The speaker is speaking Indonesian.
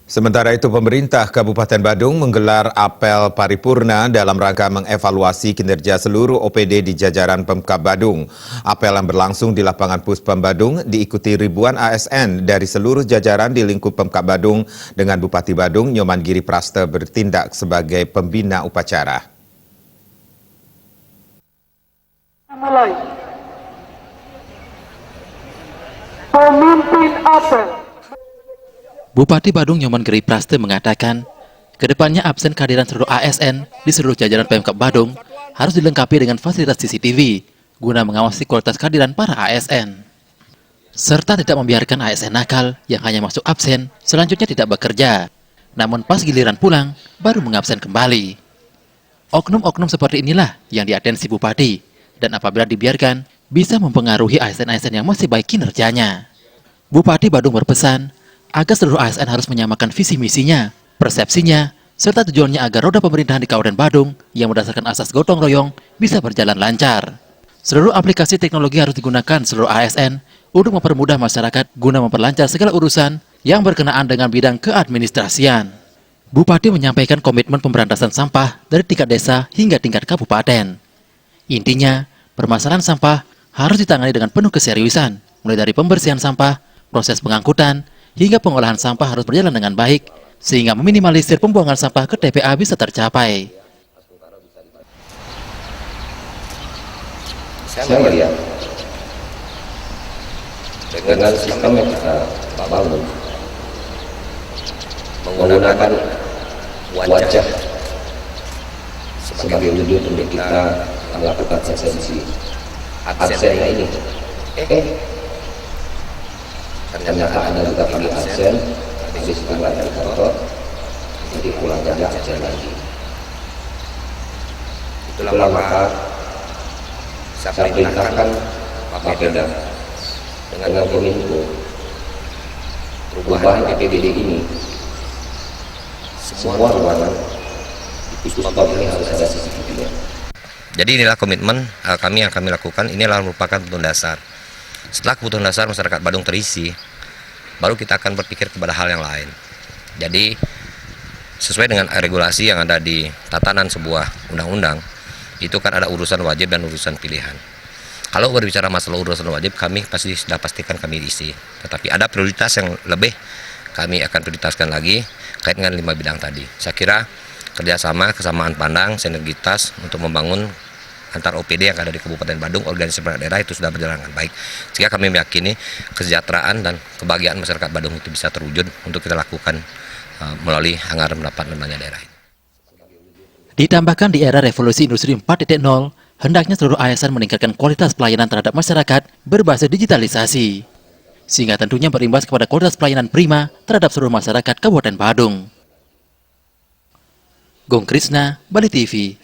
Sementara itu, pemerintah Kabupaten Badung menggelar apel paripurna dalam rangka mengevaluasi kinerja seluruh OPD di jajaran Pemkab Badung. Apel yang berlangsung di lapangan Puspem Badung diikuti ribuan ASN dari seluruh jajaran di lingkup Pemkab Badung dengan Bupati Badung Nyoman Giri Praste bertindak sebagai pembina upacara. Mulai. Pemimpin apel. Bupati Badung Nyoman Giri Praste mengatakan, kedepannya absen kehadiran seluruh ASN di seluruh jajaran Pemkab Badung harus dilengkapi dengan fasilitas CCTV guna mengawasi kualitas kehadiran para ASN. Serta tidak membiarkan ASN nakal yang hanya masuk absen, selanjutnya tidak bekerja. Namun pas giliran pulang, baru mengabsen kembali. Oknum-oknum seperti inilah yang diatensi Bupati, dan apabila dibiarkan, bisa mempengaruhi ASN-ASN yang masih baik kinerjanya. Bupati Badung berpesan, agar seluruh ASN harus menyamakan visi misinya, persepsinya, serta tujuannya agar roda pemerintahan di Kabupaten Badung yang berdasarkan asas gotong royong bisa berjalan lancar. Seluruh aplikasi teknologi harus digunakan seluruh ASN untuk mempermudah masyarakat guna memperlancar segala urusan yang berkenaan dengan bidang keadministrasian. Bupati menyampaikan komitmen pemberantasan sampah dari tingkat desa hingga tingkat kabupaten. Intinya, permasalahan sampah harus ditangani dengan penuh keseriusan, mulai dari pembersihan sampah, proses pengangkutan, hingga pengolahan sampah harus berjalan dengan baik, sehingga meminimalisir pembuangan sampah ke TPA bisa tercapai. Saya melihat dengan sistem yang kita bangun, menggunakan wajah sebagai wujud untuk kita melakukan esensi absennya ini. Ternyata Anda juga pilih absen, habis pulang dari kantor, jadi pulang kerja absen lagi. Itulah maka saya perintahkan Bapeda dengan Kominfo perubahan PPBD ini. Semua ruangan di Puspem ini harus ada CCTV-nya. Jadi inilah komitmen kami yang kami lakukan. Inilah merupakan kebutuhan dasar. Setelah kebutuhan dasar masyarakat Badung terisi, baru kita akan berpikir kepada hal yang lain. Jadi sesuai dengan regulasi yang ada di tatanan sebuah undang-undang, itu kan ada urusan wajib dan urusan pilihan. Kalau berbicara masalah urusan wajib, kami pasti sudah pastikan kami isi. Tetapi ada prioritas yang lebih, kami akan prioritaskan lagi kait dengan 5 bidang tadi. Saya kira kerjasama, kesamaan pandang, sinergitas untuk membangun antar OPD yang ada di Kabupaten Badung, organisasi perangkat daerah itu sudah berjalan dengan baik. Sehingga kami meyakini kesejahteraan dan kebahagiaan masyarakat Badung itu bisa terwujud untuk kita lakukan melalui anggaran pendapat lembaga daerah. Ditambahkan di era revolusi industri 4.0, hendaknya seluruh ASN meningkatkan kualitas pelayanan terhadap masyarakat berbasis digitalisasi, sehingga tentunya berimbas kepada kualitas pelayanan prima terhadap seluruh masyarakat Kabupaten Badung. Gong Krisna, Bali TV.